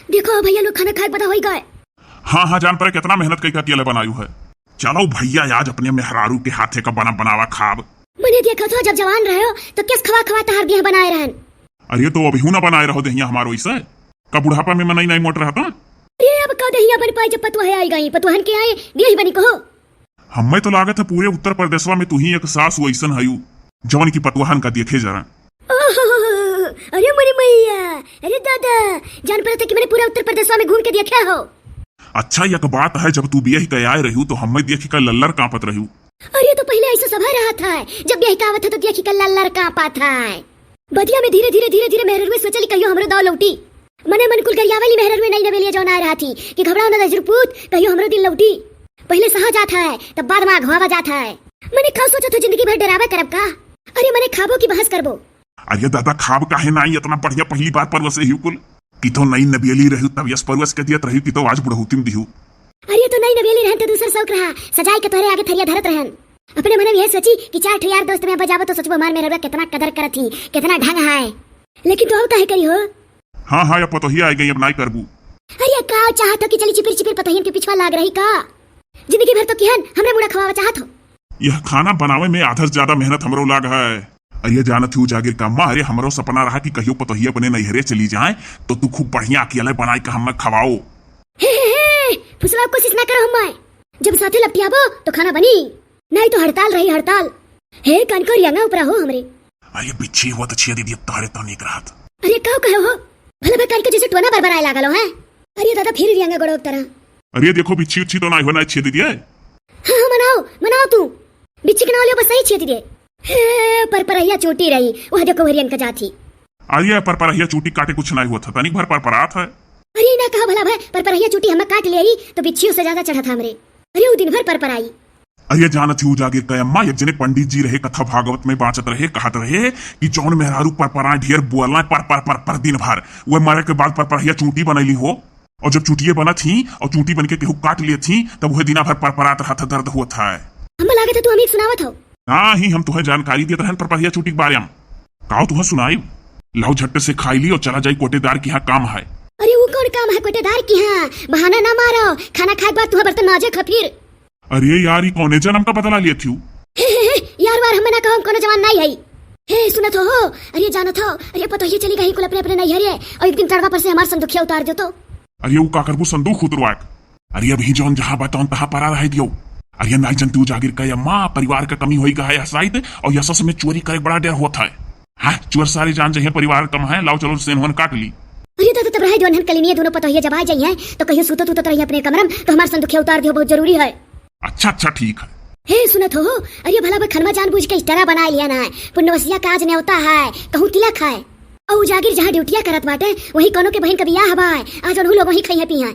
देखो भैया लोग खाना खाए बता हो गए। हाँ हाँ जान पर कितना मेहनत कई अकेले बनायु है। चलो भैया आज अपने मेहरारू के हाथे का बना बनावा खाब। मैंने देखा था जब जवान रहे हो तो किस खवा खवा तहार देह बनाए रहन। अरे तो अभी ना बनाए रहो दहिया हमारो इसे का बुढ़ापा में मनई नहीं मोट रहता। अरे अब का दहिया बन पाए जब पतवा है आई गई पतवाहन के आए देह बनी कहो। हमें तो लागत है पूरे उत्तर प्रदेशवा में तू ही एक सास वैसन हयू जवन की पतवाहन का देखे जरा। अरे मेरी मैया, अरे दादा जान पड़ा था कि मैंने पूरा उत्तर प्रदेश में घूम के देखा हो। अच्छा एक बात है जब तू ब्याह के आए रही तो हमें देखी का लल्लर कांपत रही। अरे तो पहले ऐसा सभा रहा था जब ब्याह का आवत था तो देखी का लल्लर कांपा था। बदिया में धीरे धीरे धीरे धीरे मेहररुए सोचली कहियो हमरो दाव लौटी। मने मन कुल गरियावली मेहररुए नहीं नवेलिया जौन आ रहा थी कि घबराओ न दजरपूत कहियो हमरो दिल लौटी। पहले सहा जाता है तब बाद में घुआवा जाता है। मैंने खा सोचा था जिंदगी भर डरावा करब का। अरे मैंने खाबो की बहस करबो। अरे दादा खाब काहे नहीं इतना बढ़िया पहली बात पर वसे ही कुल कि तो नई नबेली रही तब यस परवस के दियत रही कि तो आज बुढ़ौती में दिहू। अरे तो नई नबेली रहन तो दूसर शौक रहा सजाई के तोरे आगे थरिया धरत रहन। अपने मन में यह सोची कि चार ठे यार दोस्त में बजावो तो सचबो मार मेरा कितना कदर करत थी कितना ढंग है। लेकिन तो काहे करी हो। हाँ हाँ अब पतोही आई गई अब नहीं करबू। अरे का चाहत हो कि चली चिपिर चिपिर पतोहिन के पीछा लाग रही का। जिंदगी भर तो किहन हमरे मुड़ा खवावा चाहत हो। यह खाना बनावे में आधा से ज्यादा मेहनत हमरो लाग है। अरे जानत हूँ जागिर का माँ अरे हमरो सपना रहा कि कहियो पतोहिया अपने नैहरे चली जाए तो तू खूब बढ़िया अकेले बनाई का हमें खवाओ। हे फुसलाव कोशिश ना करो हम जब साथे लपटियाबो तो खाना बनी नहीं तो हड़ताल रही हड़ताल। हे कनकोर यंगा ऊपर हो हमरे। अरे बिच्छी हुआ तो छिया दीदी तारे तो निक रात। अरे काऊ कहो हो भले भले कनको जैसे टोना बरबराए लागलो है। अरे दादा फिर यंगा गड़ो तरह। अरे देखो बिच्छी उच्छी तो नहीं होना छिया दीदी। हाँ मनाओ मनाओ तू बिच्छी के नाम लियो बस सही छिया दीदी। हे परपरहिया चोटी रही वह देखो हरियन का जाती। अरे परपरहिया चोटी काटे कुछ नहीं हुआ था तनिक भर परपरात है। अरे ना कहा भला भाई परपरहिया चोटी हमें काट ले आई तो बिच्छियों से ज्यादा चढ़ा था हमरे। अरे वो दिन भर परपराई। अरे जानत हूँ जागिर का अम्मा एक जने पंडित जी रहे कथा भागवत में बाँचत रहे कहत रहे कि जौन मेहरारू परपरा ढेर बोलना पर दिन भर वो मारे के बाद परपरहिया चूंटी बनैली हो और जब चूटिये बना थी और चूंटी बन के केहू काट लिए थी तब वह दिना भर परपरात रहा था दर्द हुआ था। हमें लगा था तू हमें सुनावत हो। हाँ ही हम तुम्हें जानकारी देते रहन परपरहिया चूटी के बारे में काओ तुम्हें सुनाई लाओ झट्टे से खाई ली और चला जाई कोटेदार की यहाँ काम है। अरे वो कौन काम है कोटेदार की यहाँ बहाना ना मारो खाना खाए बाद तुम्हें बर्तन माजे खफिर। अरे यार कौने जन्म का बदला लिए थी यार वार हमें ना कहो कोनो जवान नहीं है। हे सुनत हो अरे जानत हो अरे पतो ये चली गई कुल अपने अपने नहीं हरे और एक दिन चढ़वा पर से हमार संदुखिया उतार दो तो। अरे वो का करबू संदूक उतरवाक। अरे अभी जौन जहाँ बताऊं तहाँ परा रह दियो। अरे नहीं जनती जागिर का अम्मा परिवार का कमी होई है हसाइत और यशस में चोरी करे बड़ा डर होता है। हाँ चोर सारे जान जाइए परिवार कम है लाओ चलो सेनवन काट ली। अरे दादा तब रहे दोनों कलिनिया दोनों पतो ये जब आ जाइए तो कहियो सुतो तू तो रही अपने कमरम तो हमार संदुखिया उतार दियो बहुत जरूरी है। अच्छा अच्छा ठीक है। हे सुनत हो अरे भला भला खनमा जानबूझ के इस तरह बना लिया ना है पुण्यवसिया का आज न्योता है कहूँ तिलक है और जागिर जहाँ ड्यूटिया करत बाटे वही कोनो के बहन का बियाह हवा है आज और लोग वही खाइए पिए।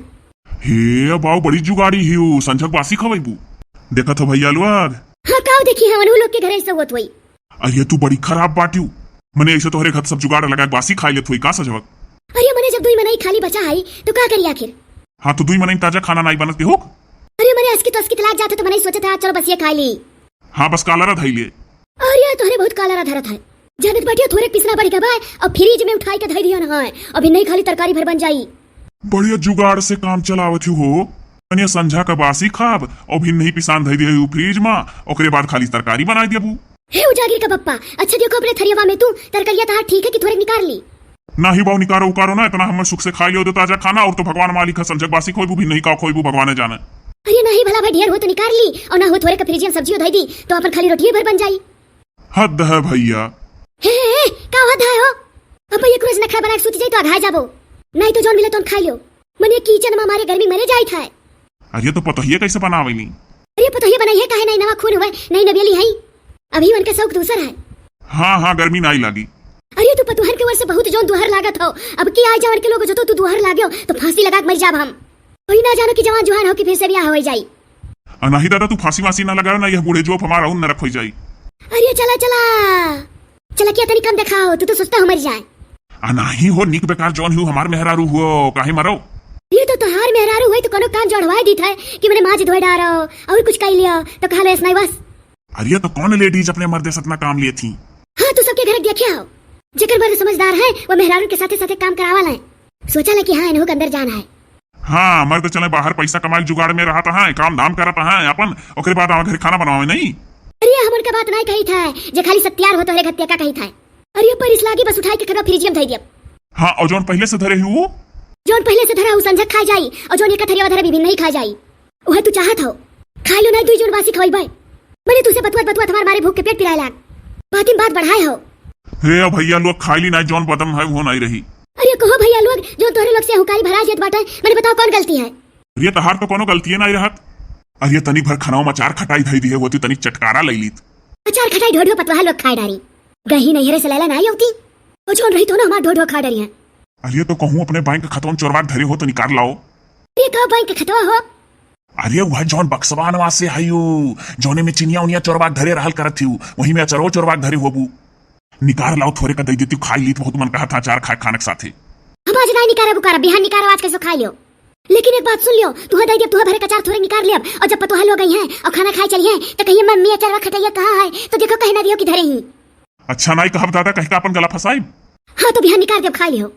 हे बाऊ बड़ी जुगाड़ी ही संजक बासी खवाईबू देखा था भैया लोग। हाँ काऊ देखी है लोग के घर ऐसा होत वही। अरे तू बड़ी खराब बाटियू मने ऐसे तोहरे घर सब जुगाड़ लगा बासी खाई लेत हुई का सजवक। अरे मने जब दुई मनाई खाली बचा आई तो का करी आखिर। हाँ तो दुई मनाई ताजा खाना नहीं बनत के हो। अरे मने अस्की तो अस्की तलाक जाते तो मने सोचा था चलो बस ये खा ली। हाँ बस काला धई ले। अरे तोहरे बहुत काला धरत है जानत बाटिया थोड़े पिसना पड़ी का भाई और फ्रिज में उठाई के धई दिया ना है अभी नहीं खाली तरकारी भर बन जाई। बढ़िया जुगाड़ से काम चलावत हो मने संझा का बासी खाब और भी नहीं पिसान धई दिया फ्रिज में ओकरे बाद खाली तरकारी बनाई दिया। हे उजागिर का पप्पा अच्छा देखो अपने थरियावा में तू तरकरिया तो ठीक है कि थोड़े निकाल ली। ना ही बाऊ निकारो उकारो ना इतना हम सुख से खा लियो ताजा खाना और तो भगवान मालिक है संजक बासी खोईबू भी नहीं का खोईबू भगवान जाने। अरे नहीं भला भाई ढेर हो तो निकाल ली और ना हो थोड़े का फ्रिज सब्जी धई दी तो अपन खाली रोटी भर बन जाई। हद है भैया। हे का हद है हो अब ये रोज नखरा बना के सूती जाई तो आघा जाबो नहीं तो जोन मिले तो खा लियो मने किचन में हमारे गर्मी मरे जाई था। अरे तो पतोहिया कैसे बनावेली। अरे पतोहिया बनाई है काहे नहीं नवा खून हुए नहीं नवेली है अभी उनका शौक दूसरा है। हाँ हाँ गर्मी नहीं लगी। अरे तू पतोहर के वर्ष बहुत जोन दुहर लागत हो अब की आए जवान के लोग जो तो तू दुहर लागो तो फांसी लगा के मर जाब हम कोई ना जानो कि जवान जुहान हो कि फिर से ब्याह हो जाई। नहीं दादा तू फांसी वासी ना लगा ना यह बूढ़े जो हमारा उन न रख हो जाई। अरे चला चला चला क्या तनी कम दिखाओ तू तो सुस्ता हो मर जाए। नहीं हो निक बेकार जौन हूँ हमार मेहरारू हो काहे मरो। ये तो तोहार मेहरारू हुई तो कोनो कान जोड़वाई दी था कि मैंने माज धोए डारो और कुछ कह लिया तो कहा ले नहीं बस। अरे तो कौन लेडीज अपने मर्दे से इतना काम लिए थी। हाँ तू सबके घर देखे हो जेकर मर्द समझदार है वो मेहरारू के साथे साथे काम करावा लाए सोचा कि हाँ इन्हों के अंदर जाना है। हाँ मर्द तो चले बाहर पैसा कमाए जुगाड़ में रहा है, काम धाम करता है अपन, ओकरे बाद आवा घर खाना बनावे नहीं। अरे हमन का बात नहीं कही था जे खाली सत्यार हो तोहरे घतिया का कही था। अरे पर इस लागी बस उठाई के खरवा फ्रिजियम धई दिया। हाँ और जौन पहले से धरे हूँ जोन पहले से धरा उ संझक खा जाई और जोन एक थरिया धरा भी नहीं खा जाई। ओहे तू चाहत हो खा लो नहीं दुई जोन बासी खवाई बाय। मैंने तुसे बतुआ तुम्हार मारे भूख के पेट पिराए लाग। बात बात बढ़ाए हो। हे भैया लोग खाली नहीं, जौन बदम है वो नहीं रही। अरे कहो भैया लोग जो तोहरे लोग से हुकारी भरा जेत बाटे, मैंने बताओ कौन गलती है। ये तहार तो कोनो गलती नहीं रहत। अरे तनी भर खनाओ में अचार खटाई धई दी है, होती तनी चटकारा लई लीत। अचार खटाई ढोढो पतवाह लोग खाए डारी। गही नहीं हरे से लैला नहीं होती और जोन रही तो ना हमार ढोढो खा डरी है। अरे तो कहूँ अपने बैंक खतवन चोरवा धरे हो तो निकाल लाओ। ये कहो बैंक खतवा हो। अरे वह जौन बक्सवान से आयु जौने में चिनिया उनिया चोरवा धरे रहल करत थी, वही में अचरो चोरवा धरे होबू। निकाल लाओ थोड़े का दई देती, खाई ली बहुत मन कहा था अचार खाए खाने के साथे। हम आज नहीं निकारा बुकारा बिहान निकारा आज कैसे खा लियो। लेकिन एक बात सुन लियो, तू दई दे तू भरे कचार थोड़े निकाल लियो और जब पतोहा लोग गई हैं और खाना खाए चली हैं तो कहिए मम्मी अचार खटाइया कहाँ है तो देखो कहीं ना दियो कि धरे ही। अच्छा नहीं कहब दादा कह का अपन गला फसाई। हाँ तो बिहान निकाल के खा लियो।